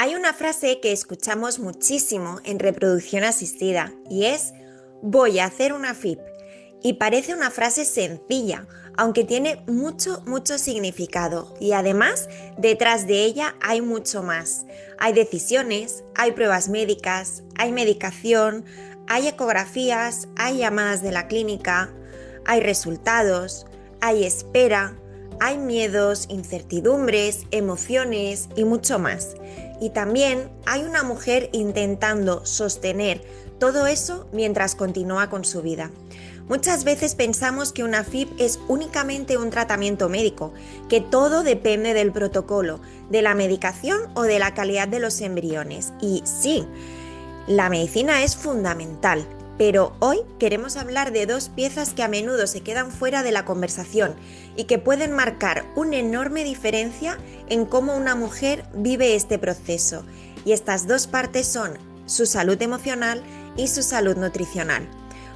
Hay una frase que escuchamos muchísimo en reproducción asistida y es voy a hacer una FIP. Y parece una frase sencilla, aunque tiene mucho significado y además detrás de ella hay mucho más. Hay decisiones, hay pruebas médicas, hay medicación, hay ecografías, hay llamadas de la clínica, hay resultados, hay espera, hay miedos, incertidumbres, emociones y mucho más. Y también hay una mujer intentando sostener todo eso mientras continúa con su vida. Muchas veces pensamos que una FIP es únicamente un tratamiento médico, que todo depende del protocolo, de la medicación o de la calidad de los embriones. Y sí, la medicina es fundamental, pero hoy queremos hablar de dos piezas que a menudo se quedan fuera de la conversación y que pueden marcar una enorme diferencia en cómo una mujer vive este proceso. Y estas dos partes son su salud emocional y su salud nutricional.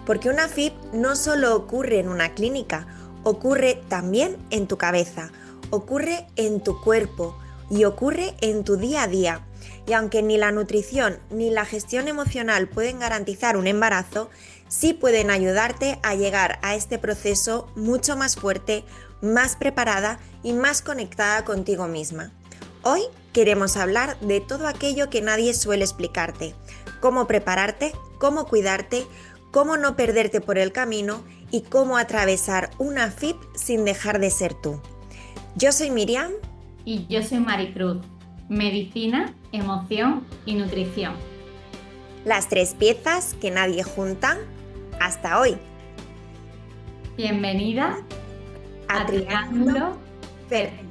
Porque una FIP no solo ocurre en una clínica, ocurre también en tu cabeza, ocurre en tu cuerpo y ocurre en tu día a día. Y aunque ni la nutrición ni la gestión emocional pueden garantizar un embarazo, sí pueden ayudarte a llegar a este proceso mucho más fuerte, más preparada y más conectada contigo misma. Hoy queremos hablar de todo aquello que nadie suele explicarte, cómo prepararte, cómo cuidarte, cómo no perderte por el camino y cómo atravesar una FIP sin dejar de ser tú. Yo soy Miriam. Y yo soy Maricruz, medicina, emoción y nutrición. Las tres piezas que nadie junta hasta hoy. Bienvenida A a Triángulo Triángulo Fértil. Fértil.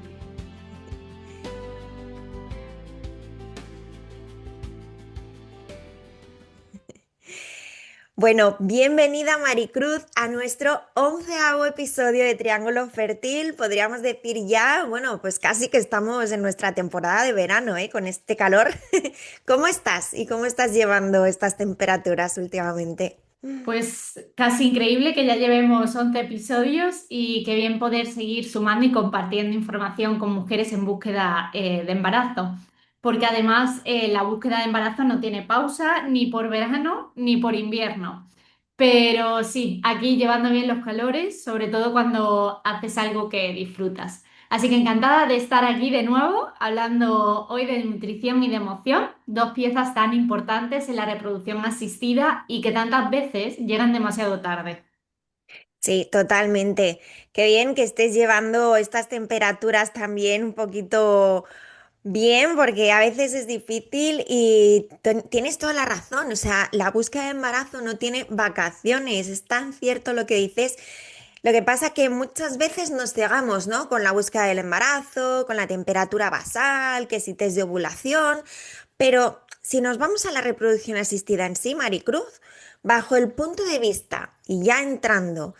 Bueno, bienvenida Maricruz a nuestro 11º episodio de Triángulo Fértil. Podríamos decir ya, bueno, pues casi que estamos en nuestra temporada de verano, ¿eh? Con este calor. ¿Cómo estás y cómo estás llevando estas temperaturas últimamente? Pues casi increíble que ya llevemos 11 episodios y qué bien poder seguir sumando y compartiendo información con mujeres en búsqueda de embarazo. Porque además la búsqueda de embarazo no tiene pausa ni por verano ni por invierno. Pero sí, aquí llevando bien los calores, sobre todo cuando haces algo que disfrutas. Así que encantada de estar aquí de nuevo, hablando hoy de nutrición y de emoción, dos piezas tan importantes en la reproducción asistida y que tantas veces llegan demasiado tarde. Sí, totalmente. Qué bien que estés llevando estas temperaturas también un poquito bien, porque a veces es difícil y tienes toda la razón. O sea, la búsqueda de embarazo no tiene vacaciones. Es tan cierto lo que dices. Lo que pasa que muchas veces nos cegamos, ¿no? Con la búsqueda del embarazo, con la temperatura basal, que si test de ovulación. Pero si nos vamos a la reproducción asistida en sí, Maricruz, bajo el punto de vista y ya entrando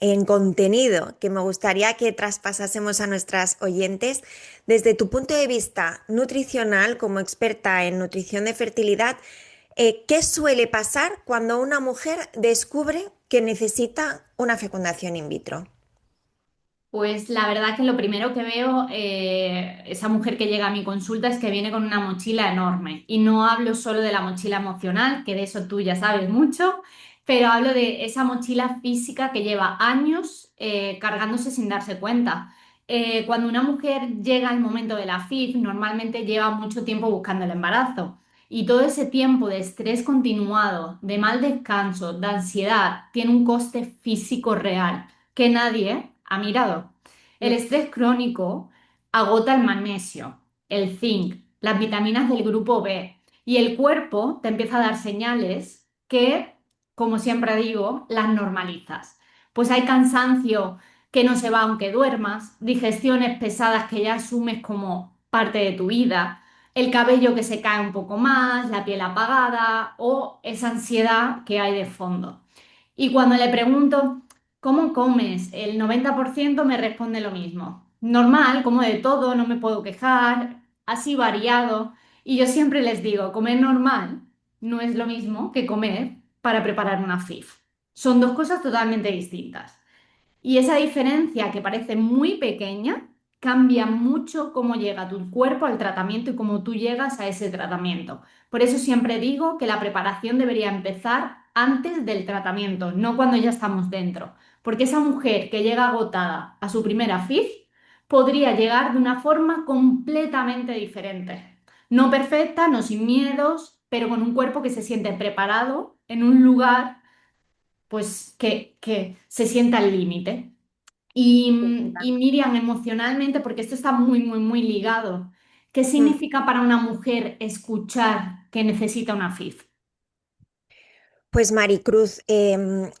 en contenido que me gustaría que traspasásemos a nuestras oyentes, desde tu punto de vista nutricional, como experta en nutrición de fertilidad, ¿qué suele pasar cuando una mujer descubre que necesita una fecundación in vitro? Pues la verdad que lo primero que veo, esa mujer que llega a mi consulta es que viene con una mochila enorme. Y no hablo solo de la mochila emocional, que de eso tú ya sabes mucho, pero hablo de esa mochila física que lleva años cargándose sin darse cuenta. Cuando una mujer llega al momento de la FIV, normalmente lleva mucho tiempo buscando el embarazo. Y todo ese tiempo de estrés continuado, de mal descanso, de ansiedad, tiene un coste físico real que nadie ha mirado. El estrés crónico agota el magnesio, el zinc, las vitaminas del grupo B y el cuerpo te empieza a dar señales que, como siempre digo, las normalizas. Pues hay cansancio que no se va aunque duermas, digestiones pesadas que ya asumes como parte de tu vida, el cabello que se cae un poco más, la piel apagada o esa ansiedad que hay de fondo. Y cuando le pregunto, ¿cómo comes? El 90% me responde lo mismo. Normal, como de todo, no me puedo quejar, así variado. Y yo siempre les digo, comer normal no es lo mismo que comer para preparar una FIF. Son dos cosas totalmente distintas. Y esa diferencia que parece muy pequeña cambia mucho cómo llega tu cuerpo al tratamiento y cómo tú llegas a ese tratamiento. Por eso siempre digo que la preparación debería empezar antes del tratamiento, no cuando ya estamos dentro. Porque esa mujer que llega agotada a su primera FIF podría llegar de una forma completamente diferente. No perfecta, no sin miedos, pero con un cuerpo que se siente preparado en un lugar pues que se sienta al límite. Y Miriam, emocionalmente, porque esto está muy, muy, muy ligado, ¿qué Mm. significa para una mujer escuchar que necesita una FIF? Pues Maricruz,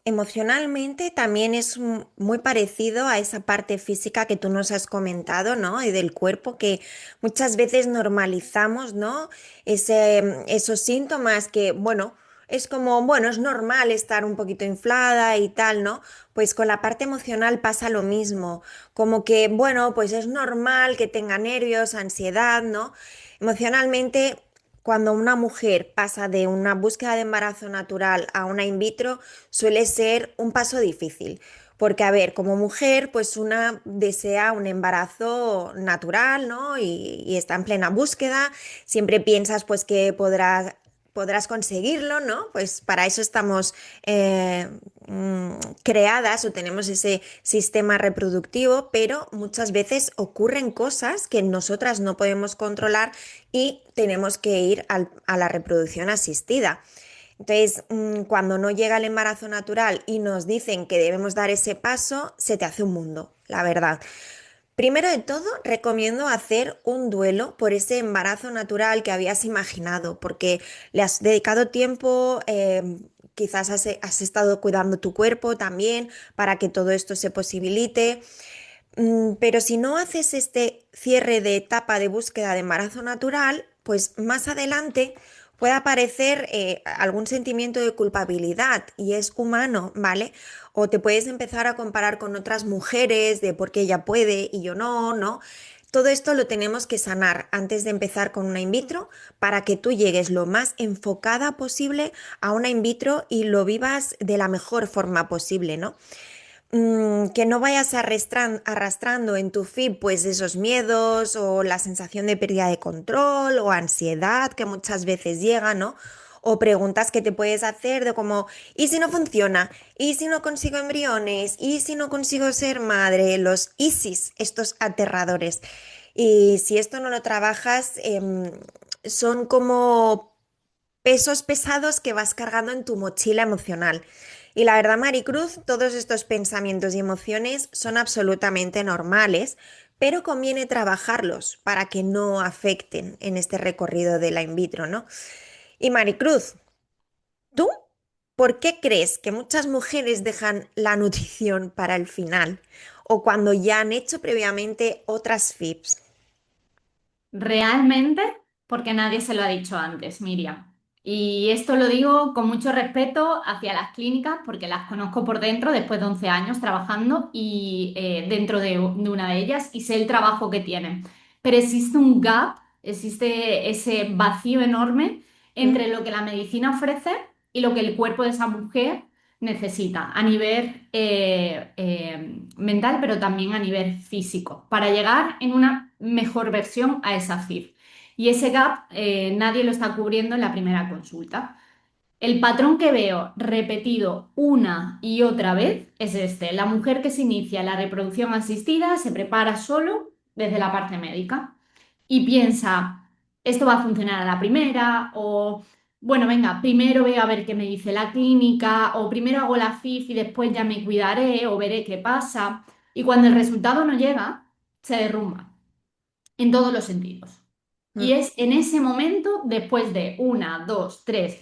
emocionalmente también es muy parecido a esa parte física que tú nos has comentado, ¿no? Y del cuerpo que muchas veces normalizamos, ¿no? Esos síntomas que, bueno, es como, bueno, es normal estar un poquito inflada y tal, ¿no? Pues con la parte emocional pasa lo mismo, como que, bueno, pues es normal que tenga nervios, ansiedad, ¿no? Emocionalmente, cuando una mujer pasa de una búsqueda de embarazo natural a una in vitro, suele ser un paso difícil. Porque, a ver, como mujer, pues una desea un embarazo natural, ¿no? Y está en plena búsqueda. Siempre piensas, pues, que podrás conseguirlo, ¿no? Pues para eso estamos eh, creadas o tenemos ese sistema reproductivo, pero muchas veces ocurren cosas que nosotras no podemos controlar y tenemos que ir a la reproducción asistida. Entonces, cuando no llega el embarazo natural y nos dicen que debemos dar ese paso, se te hace un mundo, la verdad. Primero de todo, recomiendo hacer un duelo por ese embarazo natural que habías imaginado, porque le has dedicado tiempo, quizás has estado cuidando tu cuerpo también para que todo esto se posibilite. Pero si no haces este cierre de etapa de búsqueda de embarazo natural, pues más adelante puede aparecer algún sentimiento de culpabilidad y es humano, ¿vale? O te puedes empezar a comparar con otras mujeres de por qué ella puede y yo no, ¿no? Todo esto lo tenemos que sanar antes de empezar con una in vitro para que tú llegues lo más enfocada posible a una in vitro y lo vivas de la mejor forma posible, ¿no? Que no vayas arrastrando en tu feed pues esos miedos o la sensación de pérdida de control o ansiedad que muchas veces llega, ¿no? O preguntas que te puedes hacer de como, ¿y si no funciona? ¿Y si no consigo embriones? ¿Y si no consigo ser madre? Los ISIS, estos aterradores. Y si esto no lo trabajas, son como pesos pesados que vas cargando en tu mochila emocional. Y la verdad, Maricruz, todos estos pensamientos y emociones son absolutamente normales, pero conviene trabajarlos para que no afecten en este recorrido de la in vitro, ¿no? Y Maricruz, ¿tú por qué crees que muchas mujeres dejan la nutrición para el final o cuando ya han hecho previamente otras FIPS? Realmente, porque nadie se lo ha dicho antes, Miriam. Y esto lo digo con mucho respeto hacia las clínicas, porque las conozco por dentro después de 11 años trabajando y dentro de una de ellas y sé el trabajo que tienen. Pero existe un gap, existe ese vacío enorme ¿Mm? entre lo que la medicina ofrece y lo que el cuerpo de esa mujer necesita a nivel mental, pero también a nivel físico, para llegar en una mejor versión a esa FIF. Y ese gap nadie lo está cubriendo en la primera consulta. El patrón que veo repetido una y otra vez es este. La mujer que se inicia la reproducción asistida se prepara solo desde la parte médica y piensa, esto va a funcionar a la primera o, bueno, venga, primero veo a ver qué me dice la clínica o primero hago la FIF y después ya me cuidaré o veré qué pasa. Y cuando el resultado no llega, se derrumba en todos los sentidos. Y Mm. es en ese momento, después de una, dos, tres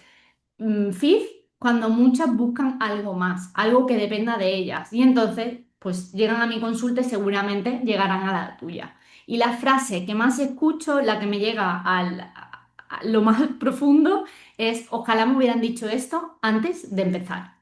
FIF, cuando muchas buscan algo más, algo que dependa de ellas. Y entonces, pues llegan a mi consulta y seguramente llegarán a la tuya. Y la frase que más escucho, la que me llega a lo más profundo, es, ojalá me hubieran dicho esto antes de empezar.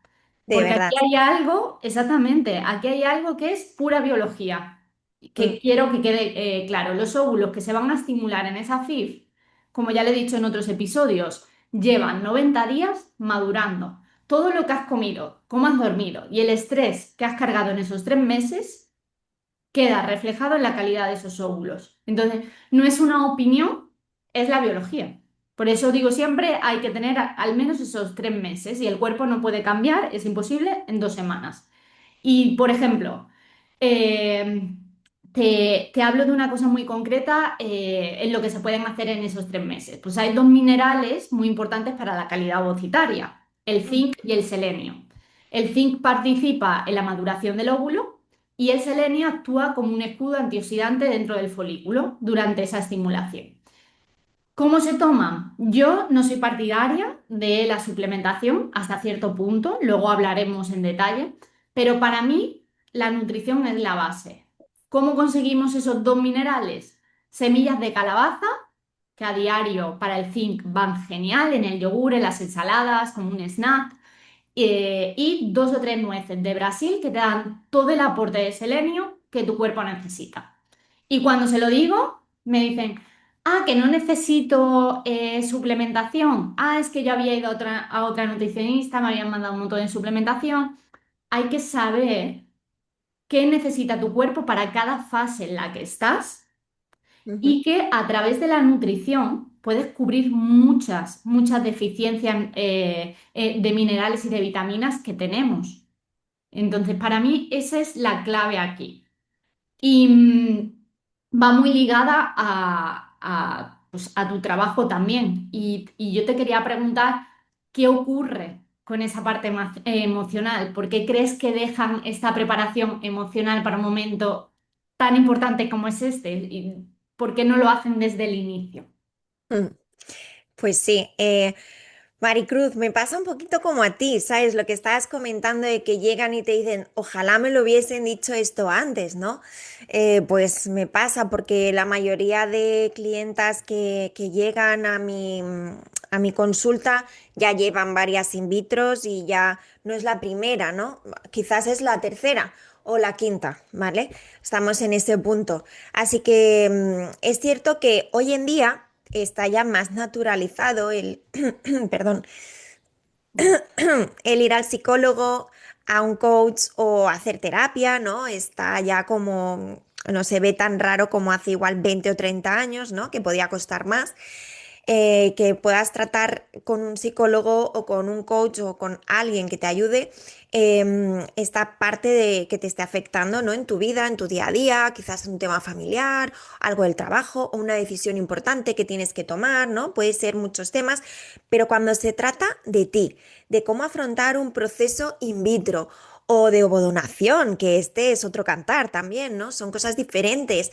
De Porque aquí verdad. hay algo, exactamente, aquí hay algo que es pura biología, Mm. que quiero que quede claro. Los óvulos que se van a estimular en esa FIF, como ya le he dicho en otros episodios, llevan 90 días madurando. Todo lo que has comido, cómo has dormido y el estrés que has cargado en esos 3 meses queda reflejado en la calidad de esos óvulos. Entonces, no es una opinión, es la biología. Por eso digo siempre, hay que tener al menos esos 3 meses y el cuerpo no puede cambiar, es imposible, en 2 semanas. Y, por ejemplo, eh, te hablo de una cosa muy concreta en lo que se pueden hacer en esos 3 meses. Pues hay dos minerales muy importantes para la calidad ovocitaria, el zinc y el selenio. El zinc participa en la maduración del óvulo y el selenio actúa como un escudo antioxidante dentro del folículo durante esa estimulación. ¿Cómo se toman? Yo no soy partidaria de la suplementación hasta cierto punto, luego hablaremos en detalle, pero para mí la nutrición es la base. ¿Cómo conseguimos esos dos minerales? Semillas de calabaza, que a diario para el zinc van genial en el yogur, en las ensaladas, como un snack, y 2 o 3 nueces de Brasil que te dan todo el aporte de selenio que tu cuerpo necesita. Y cuando se lo digo, me dicen, ah, que no necesito suplementación. Ah, es que yo había ido a otra nutricionista, me habían mandado un montón de suplementación. Hay que saber qué necesita tu cuerpo para cada fase en la que estás Ujú. y que a través de la nutrición puedes cubrir muchas, muchas deficiencias de minerales y de vitaminas que tenemos. Entonces, para mí esa es la clave aquí. Y va muy ligada pues, a tu trabajo también. Y yo te quería preguntar, ¿qué ocurre con esa parte emocional? ¿Por qué crees que dejan esta preparación emocional para un momento tan importante como es este? ¿Y por qué no lo hacen desde el inicio? Mm. Pues sí, Maricruz, me pasa un poquito como a ti, ¿sabes? Lo que estabas comentando de que llegan y te dicen, ojalá me lo hubiesen dicho esto antes, ¿no? Pues me pasa porque la mayoría de clientas que llegan a mi consulta ya llevan varias in vitros y ya no es la primera, ¿no? Quizás es la tercera o la quinta, ¿vale? Estamos en ese punto. Así que es cierto que hoy en día está ya más naturalizado el, perdón, el ir al psicólogo, a un coach o hacer terapia, ¿no? Está ya como, no se ve tan raro como hace igual 20 o 30 años, ¿no? Que podía costar más. Que puedas tratar con un psicólogo o con un coach o con alguien que te ayude esta parte de que te esté afectando, ¿no? En tu vida, en tu día a día, quizás un tema familiar, algo del trabajo o una decisión importante que tienes que tomar, ¿no? Puede ser muchos temas, pero cuando se trata de ti, de cómo afrontar un proceso in vitro o de ovodonación, que este es otro cantar también, ¿no? Son cosas diferentes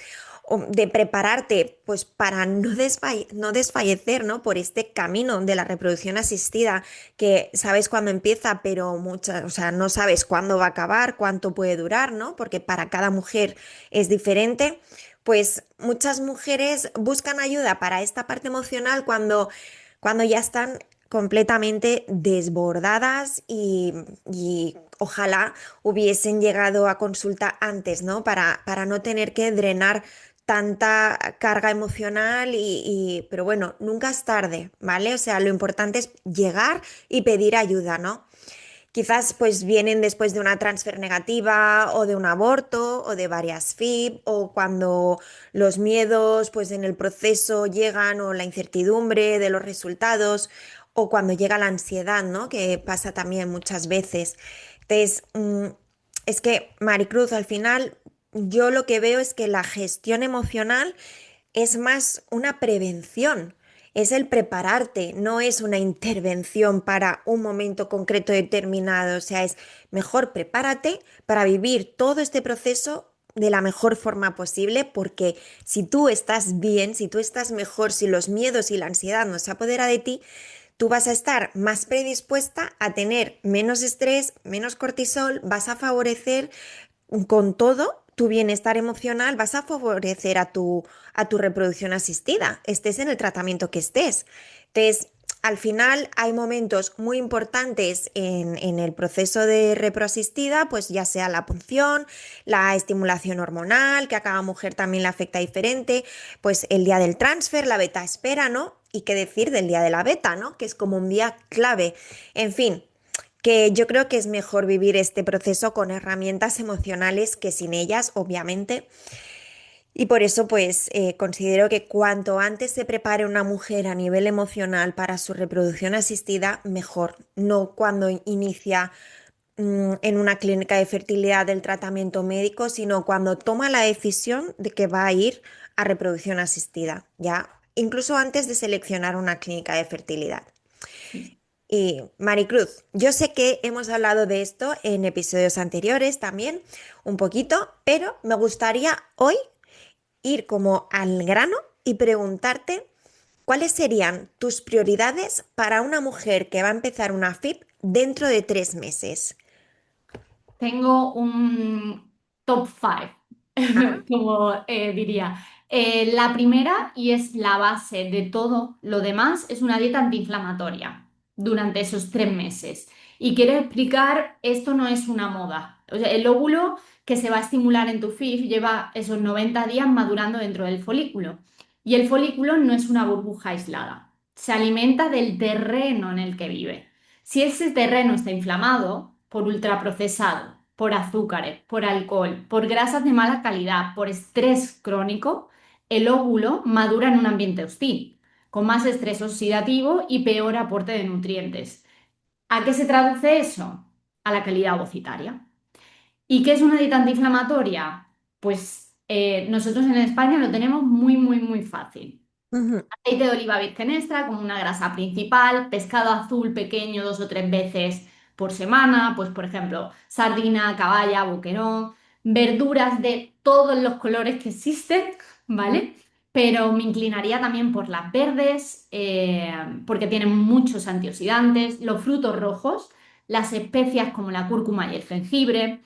o de prepararte pues para no desfallecer, ¿no? Por este camino de la reproducción asistida que sabes cuándo empieza, pero muchas, o sea, no sabes cuándo va a acabar, cuánto puede durar, ¿no? Porque para cada mujer es diferente. Pues muchas mujeres buscan ayuda para esta parte emocional cuando ya están completamente desbordadas y ojalá hubiesen llegado a consulta antes, ¿no? Para no tener que drenar tanta carga emocional pero bueno, nunca es tarde, ¿vale? O sea, lo importante es llegar y pedir ayuda, ¿no? Quizás pues vienen después de una transfer negativa o de un aborto o de varias FIB o cuando los miedos pues en el proceso llegan o la incertidumbre de los resultados o cuando llega la ansiedad, ¿no? Que pasa también muchas veces. Entonces, es que Maricruz, al final yo lo que veo es que la gestión emocional es más una prevención, es el prepararte, no es una intervención para un momento concreto determinado, o sea, es mejor prepárate para vivir todo este proceso de la mejor forma posible, porque si tú estás bien, si tú estás mejor, si los miedos y la ansiedad no se apodera de ti, tú vas a estar más predispuesta a tener menos estrés, menos cortisol, vas a favorecer con todo tu bienestar emocional, vas a favorecer a tu reproducción asistida, estés en el tratamiento que estés. Entonces, al final hay momentos muy importantes en el proceso de reproasistida, pues ya sea la punción, la estimulación hormonal, que a cada mujer también le afecta diferente, pues el día del transfer, la beta espera, ¿no? Y qué decir del día de la beta, ¿no? Que es como un día clave. En fin, que yo creo que es mejor vivir este proceso con herramientas emocionales que sin ellas, obviamente. Y por eso, pues, considero que cuanto antes se prepare una mujer a nivel emocional para su reproducción asistida, mejor. No cuando inicia en una clínica de fertilidad del tratamiento médico, sino cuando toma la decisión de que va a ir a reproducción asistida, ya incluso antes de seleccionar una clínica de fertilidad. Sí. Y Maricruz, yo sé que hemos hablado de esto en episodios anteriores también, un poquito, pero me gustaría hoy ir como al grano y preguntarte cuáles serían tus prioridades para una mujer que va a empezar una FIP dentro de 3 meses. Tengo un top 5, Ajá. como diría. La primera, y es la base de todo lo demás, es una dieta antiinflamatoria durante esos 3 meses. Y quiero explicar, esto no es una moda. O sea, el óvulo que se va a estimular en tu FIV lleva esos 90 días madurando dentro del folículo. Y el folículo no es una burbuja aislada. Se alimenta del terreno en el que vive. Si ese terreno está inflamado por ultraprocesado, por azúcares, por alcohol, por grasas de mala calidad, por estrés crónico, el óvulo madura en un ambiente hostil, con más estrés oxidativo y peor aporte de nutrientes. ¿A qué se traduce eso? A la calidad ovocitaria. ¿Y qué es una dieta antiinflamatoria? Pues nosotros en España lo tenemos muy, muy, muy fácil. Ujú, Aceite de oliva virgen extra como una grasa principal, pescado azul pequeño 2 o 3 veces por semana, pues por ejemplo, sardina, caballa, boquerón, verduras de todos los colores que existen, ujú, ¿vale? Pero me inclinaría también por las verdes, porque tienen muchos antioxidantes, los frutos rojos, las especias como la cúrcuma y el jengibre.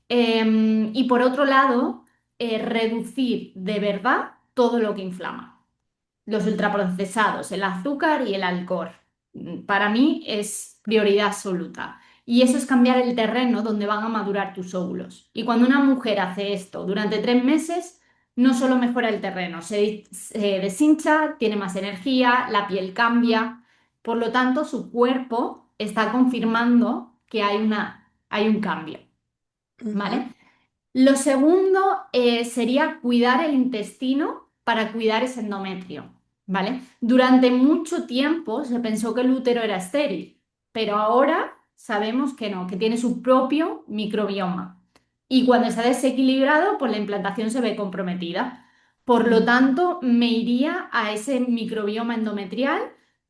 Y por otro lado, reducir de verdad todo lo que inflama los ultraprocesados, el azúcar y el alcohol. Para mí es prioridad absoluta. Y eso es cambiar el terreno donde van a madurar tus óvulos. Y cuando una mujer hace esto durante 3 meses, no solo mejora el terreno, se deshincha, tiene más energía, la piel cambia. Por lo tanto, su cuerpo está confirmando que hay un cambio. ujú, ¿Vale? Lo segundo sería cuidar el intestino para cuidar ese endometrio, ¿vale? Durante mucho tiempo se pensó que el útero era estéril, pero ahora sabemos que no, que tiene su propio microbioma. Y cuando está desequilibrado, pues la implantación se ve comprometida. Por lo ujú. tanto, me iría a ese microbioma endometrial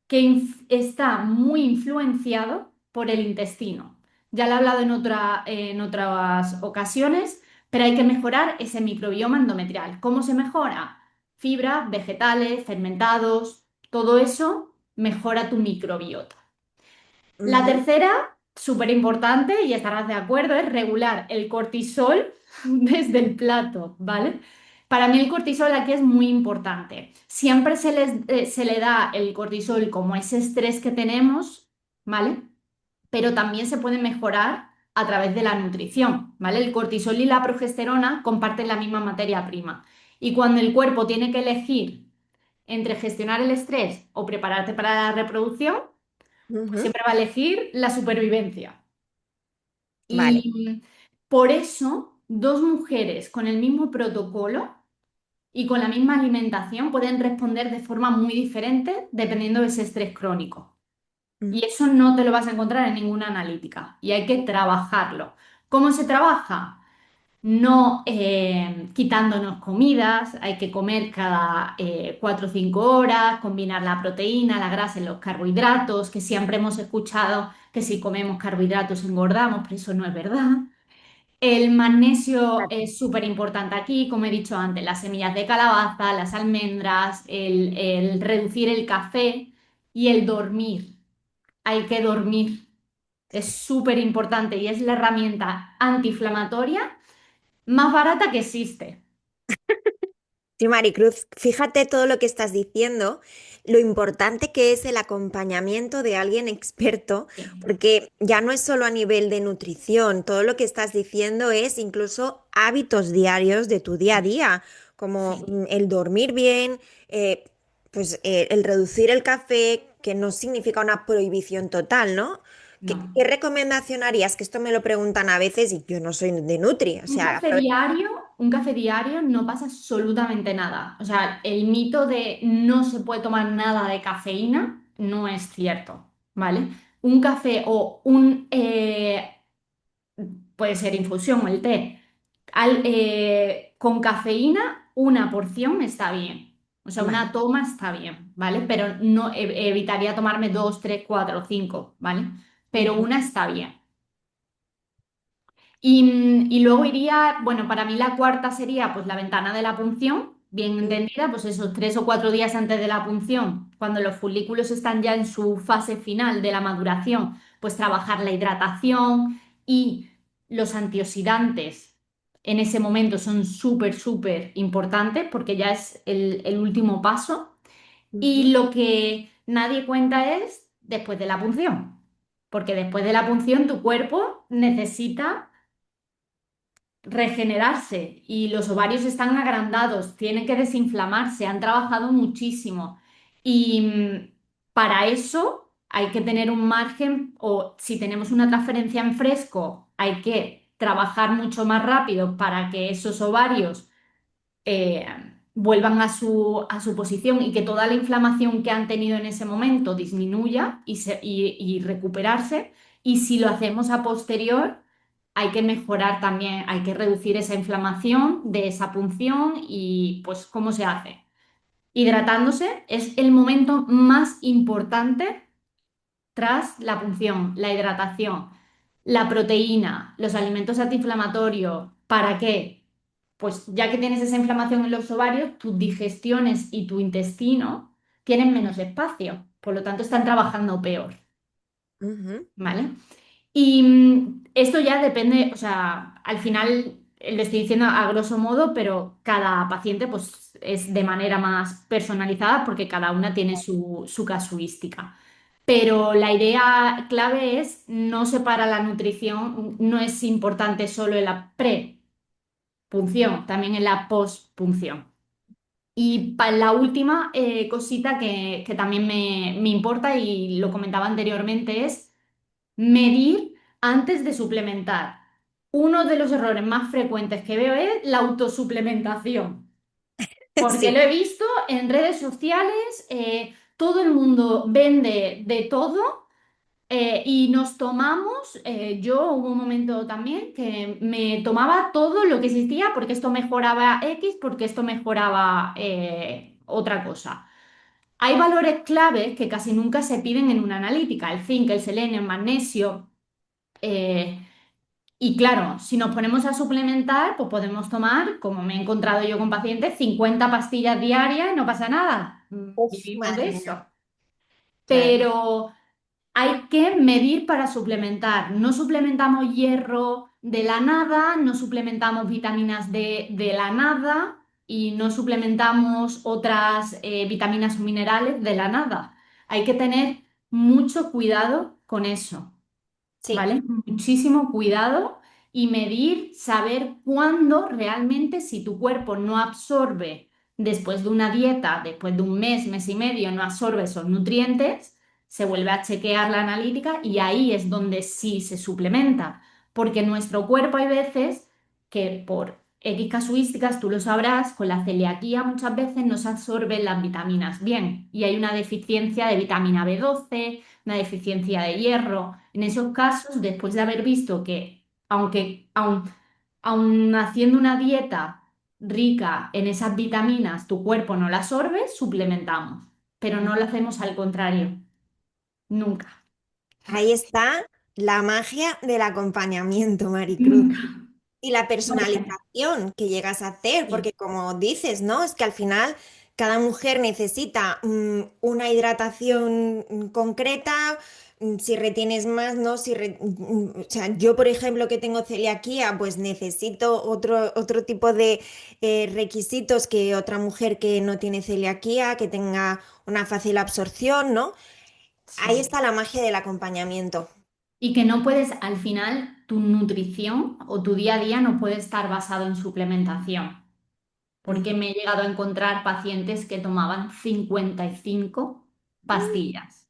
que está muy influenciado por el intestino. Ya lo he hablado en otras ocasiones, pero hay que mejorar ese microbioma endometrial. ¿Cómo se mejora? Fibra, vegetales, fermentados, todo eso mejora tu microbiota. La Ujú, tercera, súper importante, y estarás de acuerdo, es regular el cortisol desde el plato, ¿vale? Para mí el cortisol aquí es muy importante. Siempre se le da el cortisol como ese estrés que tenemos, ¿vale? Pero también se puede mejorar a través de la nutrición, ¿vale? El cortisol y la progesterona comparten la misma materia prima. Y cuando el cuerpo tiene que elegir entre gestionar el estrés o prepararte para la reproducción, pues ujú. siempre va a elegir la supervivencia. Vale. Y por eso, dos mujeres con el mismo protocolo y con la misma alimentación pueden responder de forma muy diferente dependiendo de ese estrés crónico. Mm, Y eso no te lo vas a encontrar en ninguna analítica y hay que trabajarlo. ¿Cómo se trabaja? No quitándonos comidas, hay que comer cada 4 o 5 horas, combinar la proteína, la grasa y los carbohidratos, que siempre hemos escuchado que si comemos carbohidratos engordamos, pero eso no es verdad. El magnesio Claro. es súper importante aquí, como he dicho antes, las semillas de calabaza, las almendras, el reducir el café y el dormir. Hay que dormir. Es súper importante y es la herramienta antiinflamatoria más barata que existe. Sí, Maricruz, fíjate todo lo que estás diciendo, lo importante que es el acompañamiento de alguien experto, Sí, porque ya no es solo a nivel de nutrición, todo lo que estás diciendo es incluso hábitos diarios de tu día a día, como sí, el dormir bien, el reducir el café, que no significa una prohibición total, ¿no? no. ¿Qué recomendación harías? Que esto me lo preguntan a veces y yo no soy de Nutri. O sea, Un café diario no pasa absolutamente nada. O sea, el mito de no se puede tomar nada de cafeína no es cierto, ¿vale? Un café o puede ser infusión o el té, con cafeína, una porción está bien. O sea, vale. una toma está bien, ¿vale? Pero no evitaría tomarme dos, tres, cuatro o cinco, ¿vale? Pero Ujú, una está bien. Y luego iría, bueno, para mí la cuarta sería pues la ventana de la punción, bien ujú, entendida, pues esos 3 o 4 días antes de la punción, cuando los folículos están ya en su fase final de la maduración, pues trabajar la hidratación y los antioxidantes en ese momento son súper, súper importantes porque ya es el último paso. Y ujú. lo que nadie cuenta es después de la punción, porque después de la punción tu cuerpo necesita regenerarse y los ovarios están agrandados, tienen que desinflamarse, han trabajado muchísimo. Y para eso hay que tener un margen o si tenemos una transferencia en fresco, hay que trabajar mucho más rápido para que esos ovarios eh, vuelvan a su posición y que toda la inflamación que han tenido en ese momento disminuya y recuperarse. Y si lo hacemos a posterior, hay que mejorar también, hay que reducir esa inflamación de esa punción y pues ¿cómo se hace? Hidratándose es el momento más importante tras la punción, la hidratación, la proteína, los alimentos antiinflamatorios. ¿Para qué? Pues ya que tienes esa inflamación en los ovarios, tus digestiones y tu intestino tienen menos espacio, por lo tanto están trabajando peor, Ujú. ¿vale? Y esto ya depende, o sea, al final lo estoy diciendo a grosso modo, pero cada paciente pues es de manera más personalizada porque cada una tiene su casuística. Pero la idea clave es no separar la nutrición, no es importante solo en la prepunción, también en la postpunción. Y para la última cosita que también me importa y lo comentaba anteriormente es medir antes de suplementar. Uno de los errores más frecuentes que veo es la autosuplementación, porque Sí, lo he visto en redes sociales, todo el mundo vende de todo y nos tomamos, yo hubo un momento también que me tomaba todo lo que existía porque esto mejoraba X, porque esto mejoraba otra cosa. Hay valores claves que casi nunca se piden en una analítica, el zinc, el selenio, el magnesio. eh, y claro, si nos ponemos a suplementar, pues podemos tomar, como me he encontrado yo con pacientes, 50 pastillas diarias y no pasa nada. uf, Vivimos madre de mía, eso. claro. Pero hay que medir para suplementar. No suplementamos hierro de la nada, no suplementamos vitaminas de la nada y no suplementamos otras vitaminas o minerales de la nada. Hay que tener mucho cuidado con eso. Sí. ¿Vale? Muchísimo cuidado y medir, saber cuándo realmente si tu cuerpo no absorbe después de una dieta, después de un mes, mes y medio, no absorbe esos nutrientes, se vuelve a chequear la analítica y ahí es donde sí se suplementa, porque nuestro cuerpo hay veces que por X casuísticas, tú lo sabrás, con la celiaquía muchas veces no se absorben las vitaminas bien y hay una deficiencia de vitamina B12, una deficiencia de hierro. En esos casos, después de haber visto que, aun haciendo una dieta rica en esas vitaminas, tu cuerpo no las absorbe, suplementamos. Pero no lo hacemos al contrario, nunca, Ahí está la magia del acompañamiento, Maricruz. nunca. Y la Porque, personalización que llegas a hacer, sí, porque como dices, ¿no? Es que al final cada mujer necesita una hidratación concreta, si retienes más, ¿no? O sea, yo, por ejemplo, que tengo celiaquía, pues necesito otro tipo de requisitos que otra mujer que no tiene celiaquía, que tenga una fácil absorción, ¿no? Ahí sí. está la magia del acompañamiento. Y que no puedes, al final, tu nutrición o tu día a día no puede estar basado en suplementación. Porque Ujú. me he llegado a encontrar pacientes que tomaban 55 pastillas.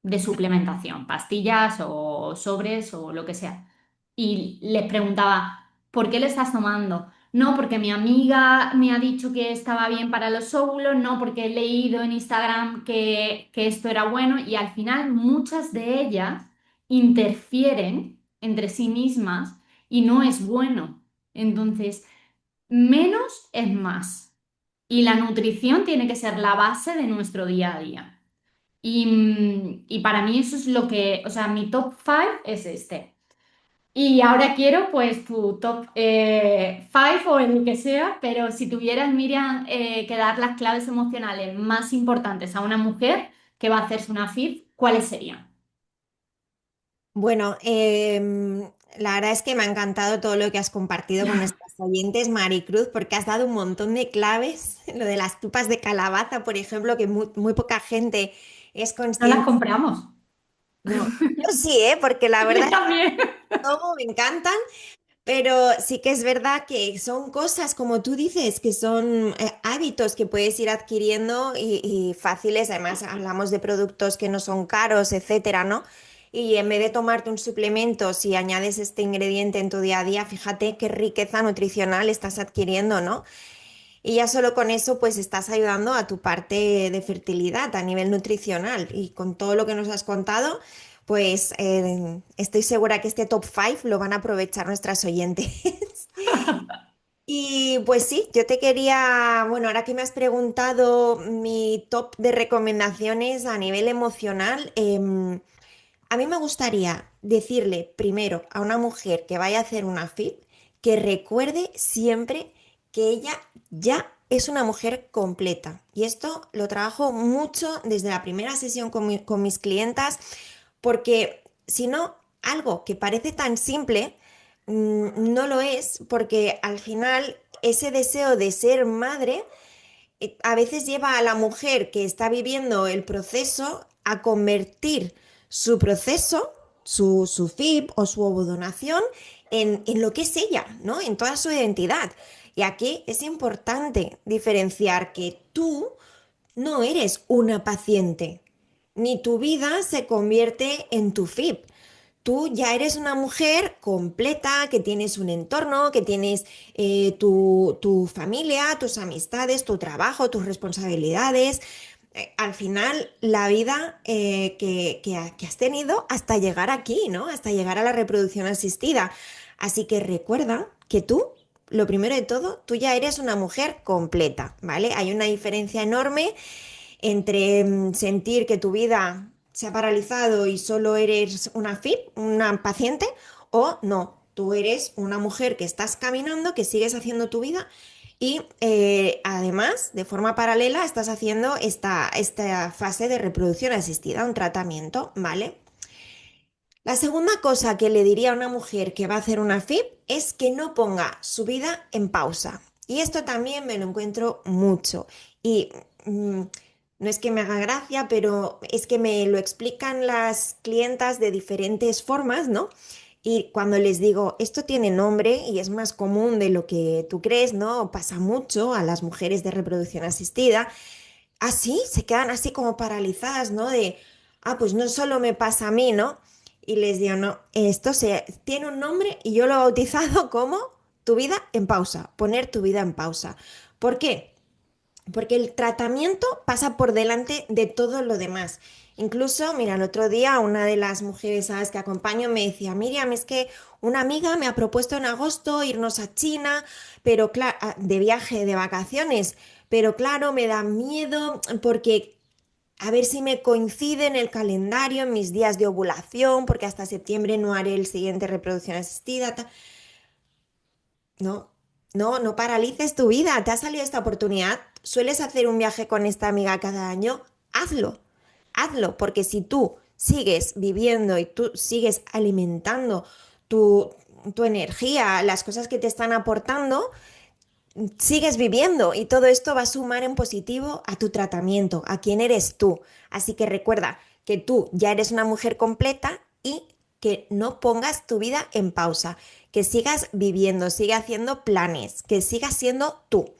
de suplementación, pastillas o sobres o lo que sea. Y les preguntaba, ¿por qué le estás tomando? No, porque mi amiga me ha dicho que estaba bien para los óvulos, no, porque he leído en Instagram que esto era bueno y al final muchas de ellas interfieren entre sí mismas y no es bueno. Entonces, menos es más. Y la nutrición tiene que ser la base de nuestro día a día. Y para mí eso es lo que, o sea, mi top 5 es este. Y ahora quiero pues tu top 5 o el que sea, pero si tuvieras, Miriam, que dar las claves emocionales más importantes a una mujer que va a hacerse una FIP, ¿cuáles serían? Bueno, la verdad es que me ha encantado todo lo que has compartido con nuestras oyentes, Maricruz, porque has dado un montón de claves. Lo de las tupas de calabaza, por ejemplo, que muy poca gente es No las consciente. compramos. No, yo sí, ¿eh? Porque la verdad Yo también. no, me encantan, pero sí que es verdad que son cosas, como tú dices, que son hábitos que puedes ir adquiriendo y fáciles. Además, hablamos de productos que no son caros, etcétera, ¿no? Y en vez de tomarte un suplemento, si añades este ingrediente en tu día a día, fíjate qué riqueza nutricional estás adquiriendo, ¿no? Y ya solo con eso, pues estás ayudando a tu parte de fertilidad a nivel nutricional. Y con todo lo que nos has contado, pues estoy segura que este top 5 lo van a aprovechar nuestras oyentes. Y pues sí, yo te quería, bueno, ahora que me has preguntado mi top de recomendaciones a nivel emocional, a mí me gustaría decirle primero a una mujer que vaya a hacer una FIP que recuerde siempre que ella ya es una mujer completa. Y esto lo trabajo mucho desde la primera sesión con mis clientas, porque si no, algo que parece tan simple, no lo es, porque al final ese deseo de ser madre a veces lleva a la mujer que está viviendo el proceso a convertir su proceso, su FIP o su ovodonación en lo que es ella, ¿no? En toda su identidad. Y aquí es importante diferenciar que tú no eres una paciente, ni tu vida se convierte en tu FIP. Tú ya eres una mujer completa, que tienes un entorno, que tienes tu familia, tus amistades, tu trabajo, tus responsabilidades. Al final, la vida que has tenido hasta llegar aquí, ¿no? Hasta llegar a la reproducción asistida. Así que recuerda que tú, lo primero de todo, tú ya eres una mujer completa, ¿vale? Hay una diferencia enorme entre sentir que tu vida se ha paralizado y solo eres una FIP, una paciente, o no, tú eres una mujer que estás caminando, que sigues haciendo tu vida y además, de forma paralela, estás haciendo esta fase de reproducción asistida, un tratamiento, ¿vale? La segunda cosa que le diría a una mujer que va a hacer una FIP es que no ponga su vida en pausa. Y esto también me lo encuentro mucho. Y no es que me haga gracia, pero es que me lo explican las clientas de diferentes formas, ¿no? Y cuando les digo, esto tiene nombre y es más común de lo que tú crees, ¿no? Pasa mucho a las mujeres de reproducción asistida. Así, se quedan así como paralizadas, ¿no? De, pues no solo me pasa a mí, ¿no? Y les digo, no, tiene un nombre y yo lo he bautizado como tu vida en pausa, poner tu vida en pausa. ¿Por qué? Porque el tratamiento pasa por delante de todo lo demás. Incluso, mira, el otro día una de las mujeres a las que acompaño me decía, Miriam, es que una amiga me ha propuesto en agosto irnos a China, pero claro, de viaje, de vacaciones, pero claro, me da miedo porque a ver si me coincide en el calendario, en mis días de ovulación, porque hasta septiembre no haré el siguiente reproducción asistida. No, no paralices tu vida. Te ha salido esta oportunidad. ¿Sueles hacer un viaje con esta amiga cada año? Hazlo, hazlo, porque si tú sigues viviendo y tú sigues alimentando tu, tu energía, las cosas que te están aportando, sigues viviendo y todo esto va a sumar en positivo a tu tratamiento, a quién eres tú. Así que recuerda que tú ya eres una mujer completa y que no pongas tu vida en pausa, que sigas viviendo, siga haciendo planes, que sigas siendo tú.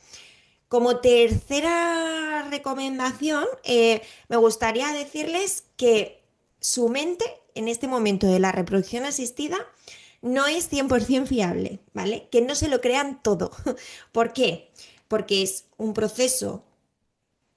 Como tercera recomendación, me gustaría decirles que su mente en este momento de la reproducción asistida no es 100% fiable, ¿vale? Que no se lo crean todo. ¿Por qué? Porque es un proceso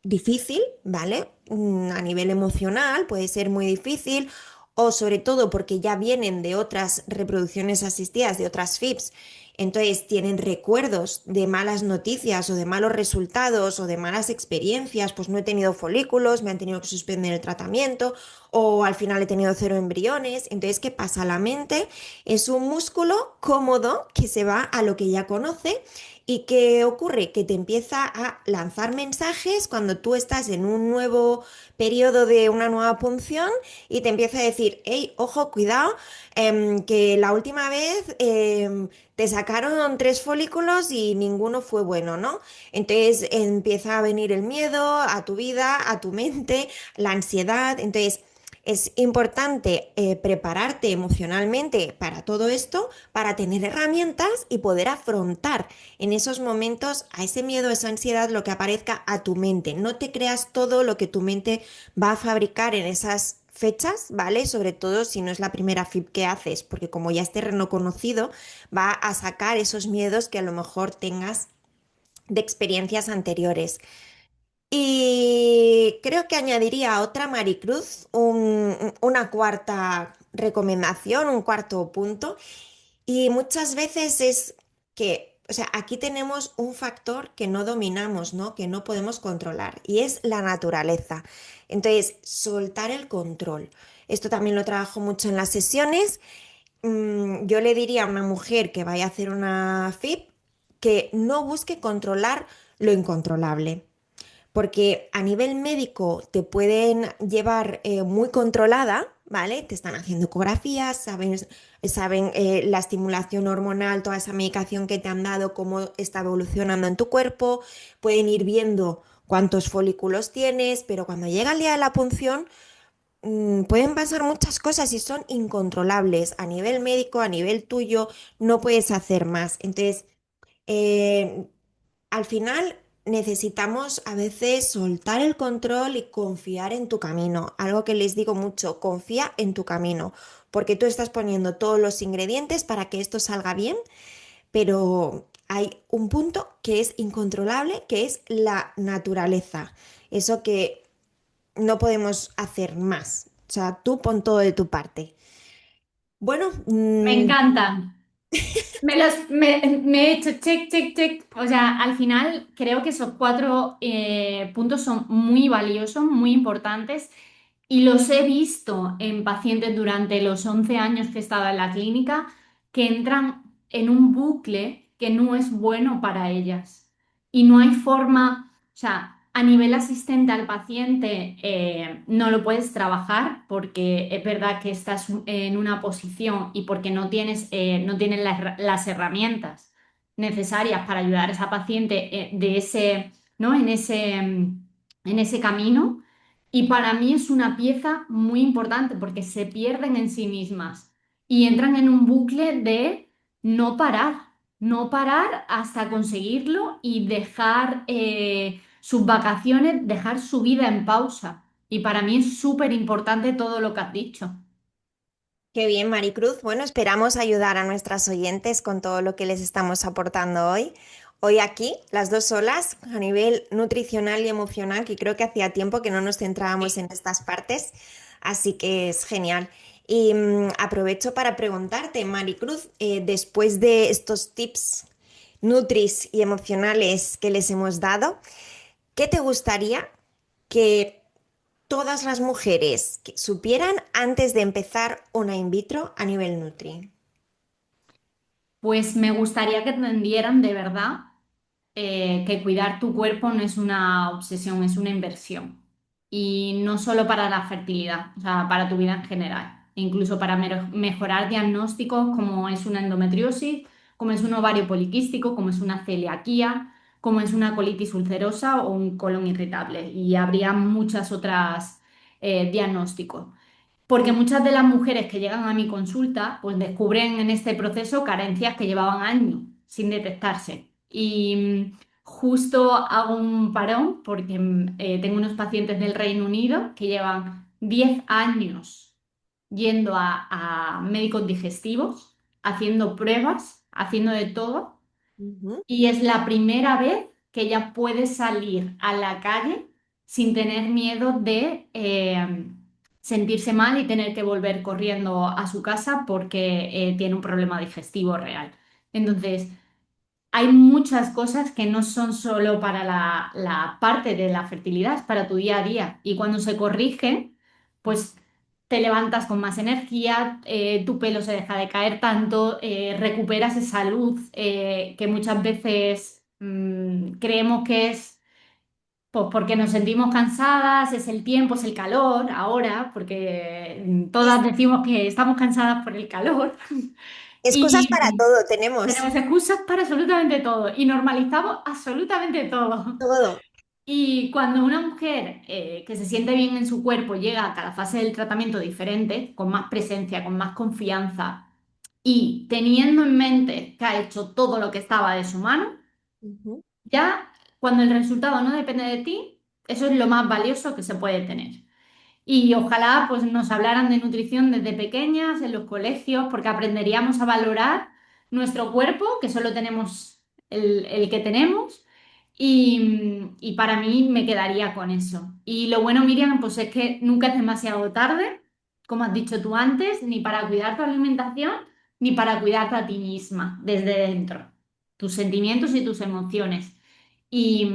difícil, ¿vale? A nivel emocional puede ser muy difícil o sobre todo porque ya vienen de otras reproducciones asistidas, de otras FIPS. Entonces tienen recuerdos de malas noticias o de malos resultados o de malas experiencias, pues no he tenido folículos, me han tenido que suspender el tratamiento o al final he tenido cero embriones. Entonces, ¿qué pasa? La mente es un músculo cómodo que se va a lo que ya conoce. ¿Y qué ocurre? Que te empieza a lanzar mensajes cuando tú estás en un nuevo periodo de una nueva punción y te empieza a decir, hey, ojo, cuidado, que la última vez te sacaron 3 folículos y ninguno fue bueno, ¿no? Entonces empieza a venir el miedo a tu vida, a tu mente, la ansiedad. Entonces es importante prepararte emocionalmente para todo esto, para tener herramientas y poder afrontar en esos momentos a ese miedo, a esa ansiedad, lo que aparezca a tu mente. No te creas todo lo que tu mente va a fabricar en esas fechas, ¿vale? Sobre todo si no es la primera FIP que haces, porque como ya es terreno conocido, va a sacar esos miedos que a lo mejor tengas de experiencias anteriores. Y creo que añadiría otra, Maricruz, una cuarta recomendación, un cuarto punto, y muchas veces es que, o sea, aquí tenemos un factor que no dominamos, ¿no? Que no podemos controlar, y es la naturaleza. Entonces, soltar el control. Esto también lo trabajo mucho en las sesiones. Yo le diría a una mujer que vaya a hacer una FIP que no busque controlar lo incontrolable porque a nivel médico te pueden llevar muy controlada, ¿vale? Te están haciendo ecografías, saben la estimulación hormonal, toda esa medicación que te han dado, cómo está evolucionando en tu cuerpo, pueden ir viendo cuántos folículos tienes, pero cuando llega el día de la punción, pueden pasar muchas cosas y son incontrolables. A nivel médico, a nivel tuyo, no puedes hacer más. Entonces, eh, al final necesitamos a veces soltar el control y confiar en tu camino. Algo que les digo mucho, confía en tu camino, porque tú estás poniendo todos los ingredientes para que esto salga bien, pero hay un punto que es incontrolable, que es la naturaleza. Eso que no podemos hacer más. O sea, tú pon todo de tu parte. Bueno, Me encantan. Me he hecho check, check, check. O sea, al final creo que esos cuatro puntos son muy valiosos, muy importantes y los he visto en pacientes durante los 11 años que he estado en la clínica que entran en un bucle que no es bueno para ellas. Y no hay forma, o sea, a nivel asistente al paciente no lo puedes trabajar porque es verdad que estás en una posición y porque no tienes las herramientas necesarias para ayudar a esa paciente ¿no? En ese camino. Y para mí es una pieza muy importante porque se pierden en sí mismas y entran en un bucle de no parar, no parar hasta conseguirlo y dejar sus vacaciones, dejar su vida en pausa. Y para mí es súper importante todo lo que has dicho. qué bien, Maricruz. Bueno, esperamos ayudar a nuestras oyentes con todo lo que les estamos aportando hoy. Hoy aquí, las dos solas, a nivel nutricional y emocional, que creo que hacía tiempo que no nos centrábamos en estas partes, así que es genial. Y aprovecho para preguntarte, Maricruz, después de estos tips nutris y emocionales que les hemos dado, ¿qué te gustaría que todas las mujeres que supieran antes de empezar una in vitro a nivel nutri? Pues me gustaría que entendieran de verdad que cuidar tu cuerpo no es una obsesión, es una inversión. Y no solo para la fertilidad, o sea, para tu vida en general. Incluso para mejorar diagnósticos como es una endometriosis, como es un ovario poliquístico, como es una celiaquía, como es una colitis ulcerosa o un colon irritable. Y habría muchas otras diagnósticos. Porque muchas de las mujeres que llegan a mi consulta, pues descubren en este proceso carencias que llevaban años sin detectarse. Y justo hago un parón porque tengo unos pacientes del Reino Unido que llevan 10 años yendo a médicos digestivos, haciendo pruebas, haciendo de todo. Ujú. Y es la primera vez que ella puede salir a la calle sin tener miedo de sentirse mal y tener que volver corriendo a su casa porque tiene un problema digestivo real. Entonces, hay muchas cosas que no son solo para la parte de la fertilidad, es para tu día a día. Y cuando se corrigen, pues te levantas con más energía, tu pelo se deja de caer tanto, recuperas esa luz que muchas veces creemos que es pues, porque nos sentimos cansadas, es el tiempo, es el calor ahora, porque todas Es decimos que estamos cansadas por el calor. excusas para Y todo, tenemos tenemos excusas para absolutamente todo y normalizamos absolutamente todo. todo. Y cuando una mujer que se siente bien en su cuerpo llega a cada fase del tratamiento diferente, con más presencia, con más confianza y teniendo en mente que ha hecho todo lo que estaba de su mano, Ujú. ya cuando el resultado no depende de ti, eso es lo más valioso que se puede tener. Y ojalá pues nos hablaran de nutrición desde pequeñas en los colegios, porque aprenderíamos a valorar nuestro cuerpo, que solo tenemos el que tenemos, y para mí me quedaría con eso. Y lo bueno, Miriam, pues es que nunca es demasiado tarde, como has dicho tú antes, ni para cuidar tu alimentación, ni para cuidarte a ti misma desde dentro, tus sentimientos y tus emociones. Y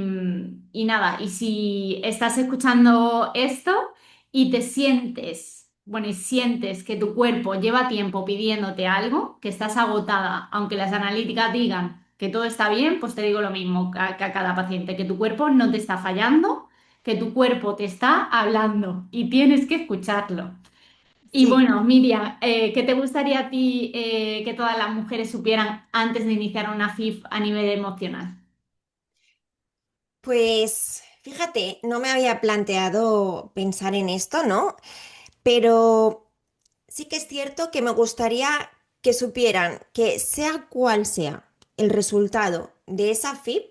nada, y si estás escuchando esto y te sientes, bueno, y sientes que tu cuerpo lleva tiempo pidiéndote algo, que estás agotada, aunque las analíticas digan que todo está bien, pues te digo lo mismo que a cada paciente, que tu cuerpo no te está fallando, que tu cuerpo te está hablando y tienes que escucharlo. Y Sí. bueno, Miriam, ¿qué te gustaría a ti que todas las mujeres supieran antes de iniciar una FIF a nivel emocional? Pues fíjate, no me había planteado pensar en esto, ¿no? Pero sí que es cierto que me gustaría que supieran que sea cual sea el resultado de esa FIP,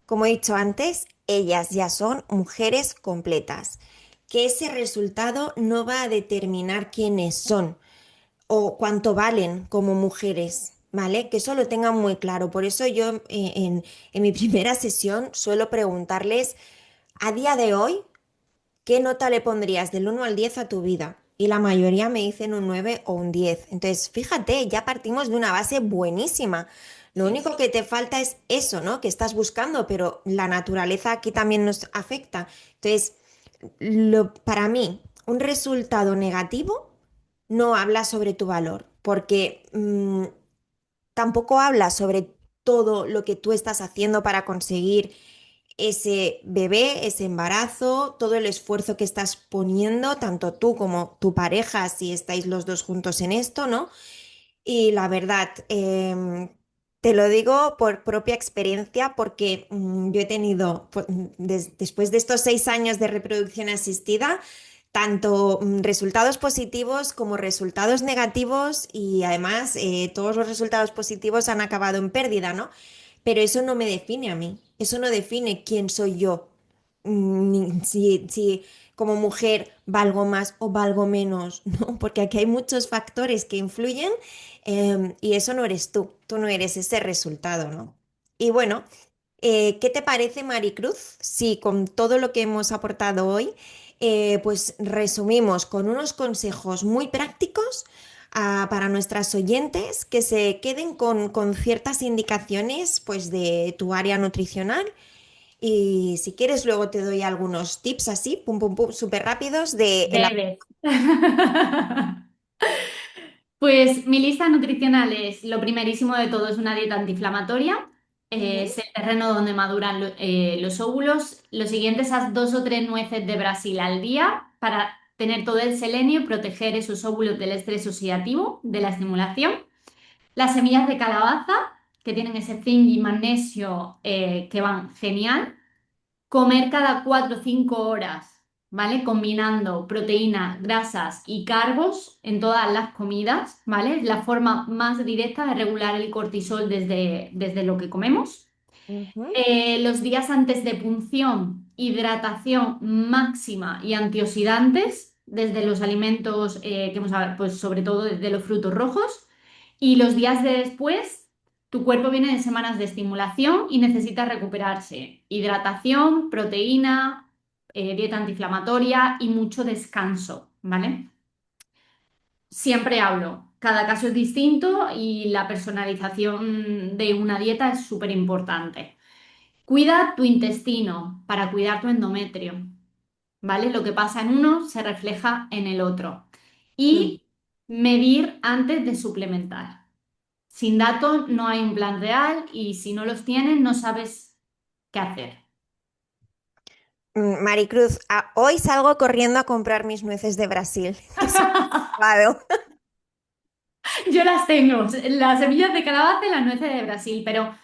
como he dicho antes, ellas ya son mujeres completas, que ese resultado no va a determinar quiénes son o cuánto valen como mujeres, ¿vale? Que eso lo tengan muy claro. Por eso yo en mi primera sesión suelo preguntarles, a día de hoy, ¿qué nota le pondrías del 1 al 10 a tu vida? Y la mayoría me dicen un 9 o un 10. Entonces, fíjate, ya partimos de una base buenísima. Lo Sí. único que te falta es eso, ¿no? Que estás buscando, pero la naturaleza aquí también nos afecta. Entonces, para mí, un resultado negativo no habla sobre tu valor, porque tampoco habla sobre todo lo que tú estás haciendo para conseguir ese bebé, ese embarazo, todo el esfuerzo que estás poniendo, tanto tú como tu pareja, si estáis los dos juntos en esto, ¿no? Y la verdad, te lo digo por propia experiencia, porque yo he tenido, después de estos 6 años de reproducción asistida, tanto resultados positivos como resultados negativos y además todos los resultados positivos han acabado en pérdida, ¿no? Pero eso no me define a mí, eso no define quién soy yo, si como mujer valgo más o valgo menos, ¿no? Porque aquí hay muchos factores que influyen y eso no eres tú no eres ese resultado, ¿no? Y bueno, ¿qué te parece, Maricruz? Si con todo lo que hemos aportado hoy, pues resumimos con unos consejos muy prácticos para nuestras oyentes que se queden con ciertas indicaciones pues de tu área nutricional y si quieres luego te doy algunos tips así, pum pum pum, súper rápidos de Debes. Pues mi lista nutricional es lo primerísimo de todo, es una dieta antiinflamatoria, Ujú, es el terreno donde maduran los óvulos. Lo siguiente, esas 2 o 3 nueces de Brasil al día para tener todo el selenio y proteger esos óvulos del estrés oxidativo, de la estimulación. Las semillas de calabaza, que tienen ese zinc y magnesio que van genial. Comer cada 4 o 5 horas, ¿vale? Combinando proteínas, grasas y carbos en todas las comidas, ¿vale? Es la forma más directa de regular el cortisol desde lo que comemos. ujú, Los días antes de punción, hidratación máxima y antioxidantes. desde los alimentos que hemos hablado, pues sobre todo desde los frutos rojos, y los días de después, tu cuerpo viene de semanas de estimulación y necesita recuperarse. Hidratación, proteína, dieta antiinflamatoria y mucho descanso, ¿vale? Siempre hablo, cada caso es distinto y la personalización de una dieta es súper importante. Cuida tu intestino para cuidar tu endometrio, ¿vale? Lo que pasa en uno se refleja en el otro. Mm. Y medir antes de suplementar. Sin datos no hay un plan real y si no los tienes no sabes qué hacer. Maricruz, hoy salgo corriendo a comprar mis nueces de Brasil, que se me han acabado. Yo las tengo, las semillas de calabaza y las nueces de Brasil, pero,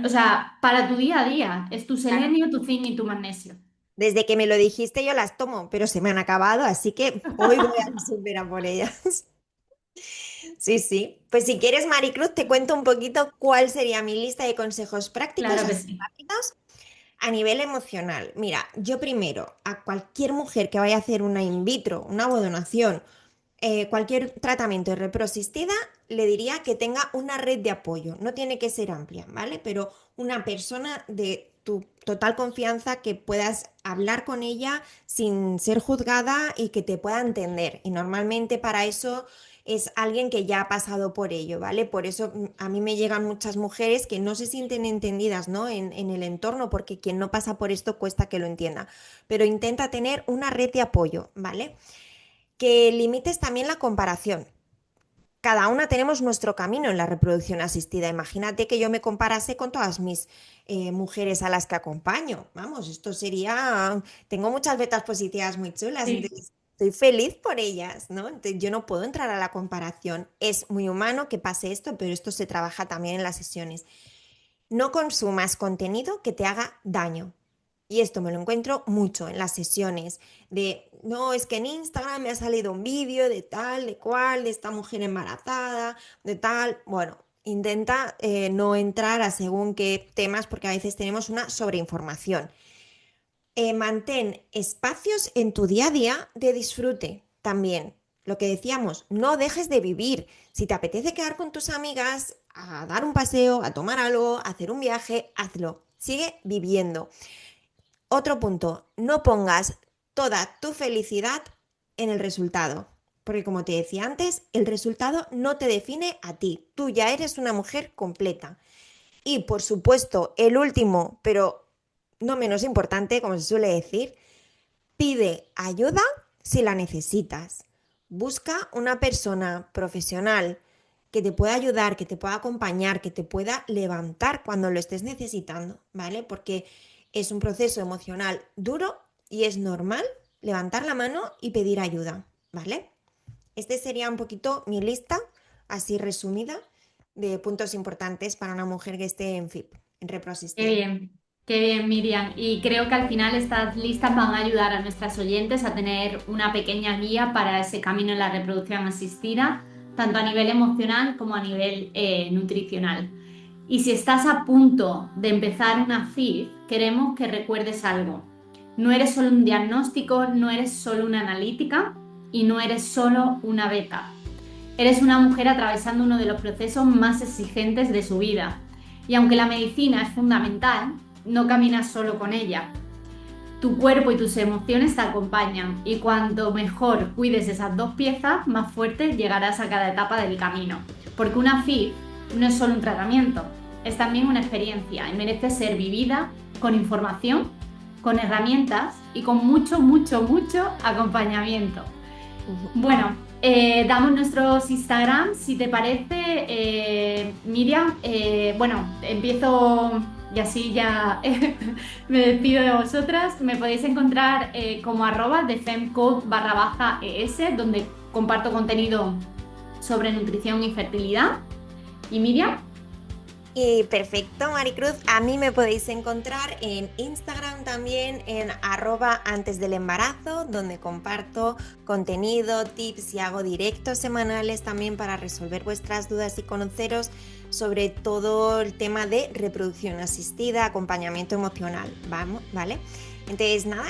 o sea, para tu día a día es tu Claro. selenio, tu zinc y tu magnesio. Desde que me lo dijiste yo las tomo, pero se me han acabado, así que hoy voy a súper a por ellas. Sí, sí. Pues si quieres, Maricruz, te cuento un poquito cuál sería mi lista de consejos prácticos, Claro que así sí. rápidos, a nivel emocional. Mira, yo primero, a cualquier mujer que vaya a hacer una in vitro, una donación, cualquier tratamiento de reproasistida, le diría que tenga una red de apoyo. No tiene que ser amplia, ¿vale? Pero una persona de tu total confianza que puedas hablar con ella sin ser juzgada y que te pueda entender. Y normalmente para eso es alguien que ya ha pasado por ello, ¿vale? Por eso a mí me llegan muchas mujeres que no se sienten entendidas, ¿no? En el entorno, porque quien no pasa por esto cuesta que lo entienda. Pero intenta tener una red de apoyo, ¿vale? Que limites también la comparación. Cada una tenemos nuestro camino en la reproducción asistida. Imagínate que yo me comparase con todas mis mujeres a las que acompaño. Vamos, esto sería... Tengo muchas betas positivas muy chulas, Sí. entonces estoy feliz por ellas, ¿no? Entonces yo no puedo entrar a la comparación. Es muy humano que pase esto, pero esto se trabaja también en las sesiones. No consumas contenido que te haga daño. Y esto me lo encuentro mucho en las sesiones de, no, es que en Instagram me ha salido un vídeo de tal, de cual, de esta mujer embarazada, de tal. Bueno, intenta no entrar a según qué temas porque a veces tenemos una sobreinformación. Mantén espacios en tu día a día de disfrute también. Lo que decíamos, no dejes de vivir. Si te apetece quedar con tus amigas, a dar un paseo, a tomar algo, a hacer un viaje, hazlo. Sigue viviendo. Otro punto, no pongas toda tu felicidad en el resultado. Porque como te decía antes, el resultado no te define a ti. Tú ya eres una mujer completa. Y por supuesto, el último, pero no menos importante, como se suele decir, pide ayuda si la necesitas. Busca una persona profesional que te pueda ayudar, que te pueda acompañar, que te pueda levantar cuando lo estés necesitando, ¿vale? Porque es un proceso emocional duro y es normal levantar la mano y pedir ayuda, ¿vale? Este sería un poquito mi lista, así resumida, de puntos importantes para una mujer que esté en FIP, en reproasistida. Qué bien, Miriam. Y creo que al final estas listas van a ayudar a nuestras oyentes a tener una pequeña guía para ese camino en la reproducción asistida, tanto a nivel emocional como a nivel nutricional. Y si estás a punto de empezar una FIF, queremos que recuerdes algo. No eres solo un diagnóstico, no eres solo una analítica y no eres solo una beta. Eres una mujer atravesando uno de los procesos más exigentes de su vida. Y aunque la medicina es fundamental, no caminas solo con ella. Tu cuerpo y tus emociones te acompañan y cuanto mejor cuides esas dos piezas, más fuerte llegarás a cada etapa del camino. Porque una FIF no es solo un tratamiento, es también una experiencia y merece ser vivida con información, con herramientas y con mucho, mucho, mucho acompañamiento. Bueno, damos nuestros Instagram, si te parece, Miriam. Bueno, empiezo y así ya me despido de vosotras. Me podéis encontrar como @thefemcode_es, donde comparto contenido sobre nutrición y fertilidad. ¿Y Miriam? Y perfecto, Maricruz. A mí me podéis encontrar en Instagram también en @antes del embarazo, donde comparto contenido, tips y hago directos semanales también para resolver vuestras dudas y conoceros sobre todo el tema de reproducción asistida, acompañamiento emocional. Vamos, ¿vale? Entonces, nada,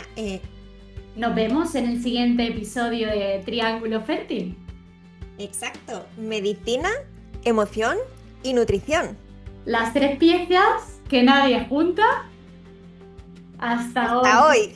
Nos vemos en el siguiente episodio de Triángulo Fértil. Exacto, medicina, emoción y nutrición. Las 3 piezas que nadie junta hasta Hasta hoy.